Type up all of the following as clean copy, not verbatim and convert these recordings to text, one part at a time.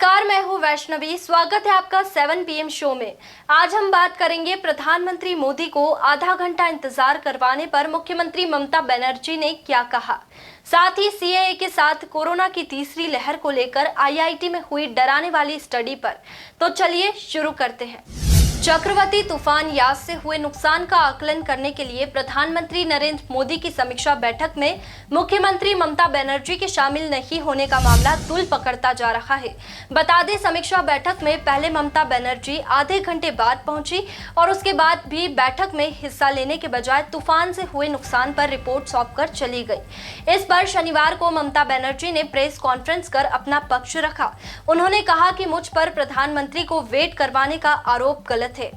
नमस्कार, मैं हूँ वैष्णवी। स्वागत है आपका 7 PM शो में। आज हम बात करेंगे प्रधानमंत्री मोदी को आधा घंटा इंतजार करवाने पर मुख्यमंत्री ममता बनर्जी ने क्या कहा। साथ ही CAA के साथ कोरोना की तीसरी लहर को लेकर IIT में हुई डराने वाली स्टडी पर। तो चलिए शुरू करते हैं। चक्रवाती तूफान यास से हुए नुकसान का आकलन करने के लिए प्रधानमंत्री नरेंद्र मोदी की समीक्षा बैठक में मुख्यमंत्री ममता बनर्जी के शामिल नहीं होने का मामला तूल पकड़ता जा रहा है। बता दें, समीक्षा बैठक में पहले ममता बनर्जी आधे घंटे बाद पहुंची और उसके बाद भी बैठक में हिस्सा लेने के बजाय तूफान से हुए नुकसान पर रिपोर्ट सौंपकर चली गई। इस पर शनिवार को ममता बनर्जी ने प्रेस कॉन्फ्रेंस कर अपना पक्ष रखा। उन्होंने कहा कि मुझ पर प्रधानमंत्री को वेट करवाने का आरोप गलत है।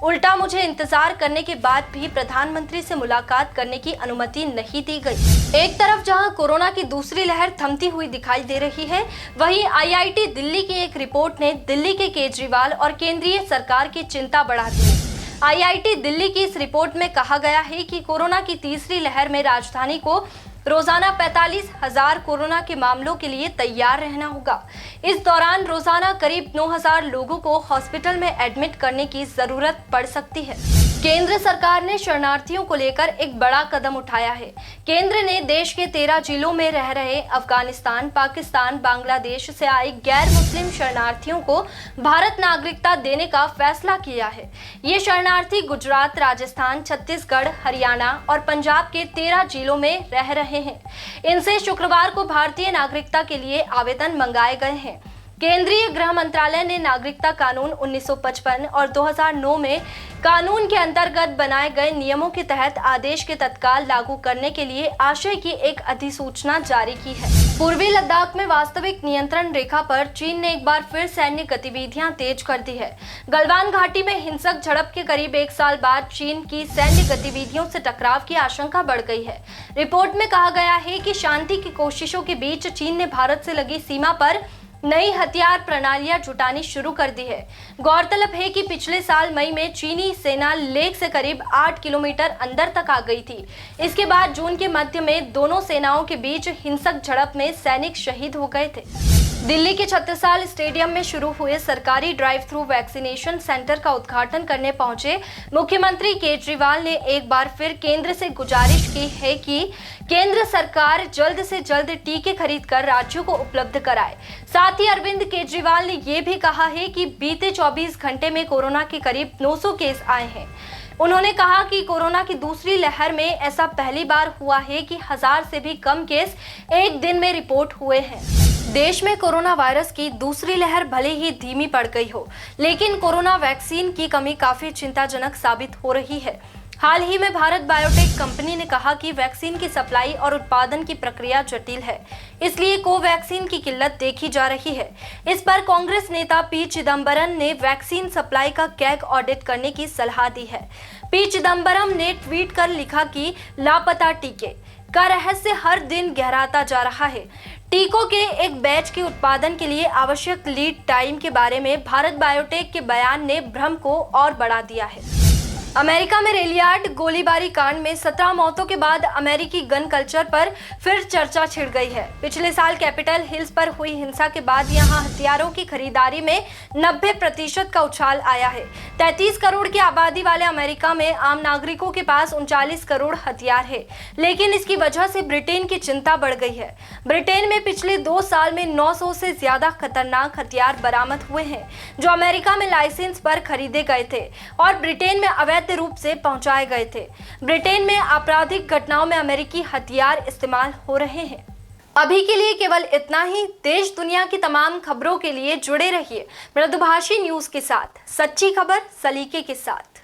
उल्टा मुझे इंतजार करने के बाद भी प्रधानमंत्री से मुलाकात करने की अनुमति नहीं दी गई। एक तरफ जहां कोरोना की दूसरी लहर थमती हुई दिखाई दे रही है, वहीं IIT दिल्ली की एक रिपोर्ट ने दिल्ली के केजरीवाल और केंद्रीय सरकार की चिंता बढ़ा दी है। IIT दिल्ली की इस रिपोर्ट में कहा गया है कि कोरोना की तीसरी लहर में राजधानी को रोजाना 45,000 कोरोना के मामलों के लिए तैयार रहना होगा। इस दौरान रोजाना करीब 9,000 लोगों को हॉस्पिटल में एडमिट करने की जरूरत पड़ सकती है। केंद्र सरकार ने शरणार्थियों को लेकर एक बड़ा कदम उठाया है। केंद्र ने देश के 13 जिलों में रह रहे अफगानिस्तान, पाकिस्तान, बांग्लादेश से आए गैर मुस्लिम शरणार्थियों को भारत नागरिकता देने का फैसला किया है। ये शरणार्थी गुजरात, राजस्थान, छत्तीसगढ़, हरियाणा और पंजाब के 13 जिलों में रह रहे हैं। इनसे शुक्रवार को भारतीय नागरिकता के लिए आवेदन मंगाए गए हैं। केंद्रीय गृह मंत्रालय ने नागरिकता कानून 1955 और 2009 में कानून के अंतर्गत बनाए गए नियमों के तहत आदेश के तत्काल लागू करने के लिए आशय की एक अधिसूचना जारी की है। पूर्वी लद्दाख में वास्तविक नियंत्रण रेखा पर चीन ने एक बार फिर सैन्य गतिविधियां तेज कर दी है। गलवान घाटी में हिंसक झड़प के करीब 1 साल बाद चीन की सैन्य गतिविधियों से टकराव की आशंका बढ़ गई है। रिपोर्ट में कहा गया है कि शांति की कोशिशों के बीच चीन ने भारत से लगी सीमा पर नई हथियार प्रणालियां जुटानी शुरू कर दी है। गौरतलब है कि पिछले साल मई में चीनी सेना लेह से करीब 8 किलोमीटर अंदर तक आ गई थी। इसके बाद जून के मध्य में दोनों सेनाओं के बीच हिंसक झड़प में सैनिक शहीद हो गए थे। दिल्ली के छत्रसाल स्टेडियम में शुरू हुए सरकारी ड्राइव थ्रू वैक्सीनेशन सेंटर का उद्घाटन करने पहुंचे मुख्यमंत्री केजरीवाल ने एक बार फिर केंद्र से गुजारिश की है कि केंद्र सरकार जल्द से जल्द टीके खरीदकर राज्यों को उपलब्ध कराए। साथ ही अरविंद केजरीवाल ने यह भी कहा है कि बीते 24 घंटे में कोरोना के करीब 900 केस आए हैं। उन्होंने कहा कि कोरोना की दूसरी लहर में ऐसा पहली बार हुआ है कि 1000 से भी कम केस एक दिन में रिपोर्ट हुए हैं। देश में कोरोना वायरस की दूसरी लहर भले ही धीमी पड़ गई हो, लेकिन कोरोना वैक्सीन की कमी काफी चिंताजनक साबित हो रही है। हाल ही में भारत बायोटेक कंपनी ने कहा कि वैक्सीन की सप्लाई और उत्पादन की प्रक्रिया जटिल है, इसलिए कोवैक्सीन की किल्लत देखी जा रही है। इस पर कांग्रेस नेता पी चिदम्बरम ने वैक्सीन सप्लाई का कैग ऑडिट करने की सलाह दी है। पी चिदम्बरम ने ट्वीट कर लिखा कि लापता टीके का रहस्य हर दिन गहराता जा रहा है। टीकों के एक बैच के उत्पादन के लिए आवश्यक लीड टाइम के बारे में भारत बायोटेक के बयान ने भ्रम को और बढ़ा दिया है। अमेरिका में रेलियार्ड गोलीबारी कांड में 17 मौतों के बाद अमेरिकी गन कल्चर पर फिर चर्चा छिड़ गई है। पिछले साल कैपिटल हिल्स पर हुई हिंसा के बाद यहां हथियारों की खरीदारी में 90% का उछाल आया है। 33 करोड़ की आबादी वाले अमेरिका में आम नागरिकों के पास 39 करोड़ हथियार है, लेकिन इसकी वजह से ब्रिटेन की चिंता बढ़ गई है। ब्रिटेन में पिछले 2 साल में 900 से ज्यादा खतरनाक हथियार बरामद हुए हैं, जो अमेरिका में लाइसेंस पर खरीदे गए थे और ब्रिटेन में अवैध रूप से पहुंचाए गए थे। ब्रिटेन में आपराधिक घटनाओं में अमेरिकी हथियार इस्तेमाल हो रहे हैं। अभी के लिए केवल इतना ही। देश दुनिया की तमाम खबरों के लिए जुड़े रहिए मृदुभाषी न्यूज के साथ। सच्ची खबर सलीके के साथ।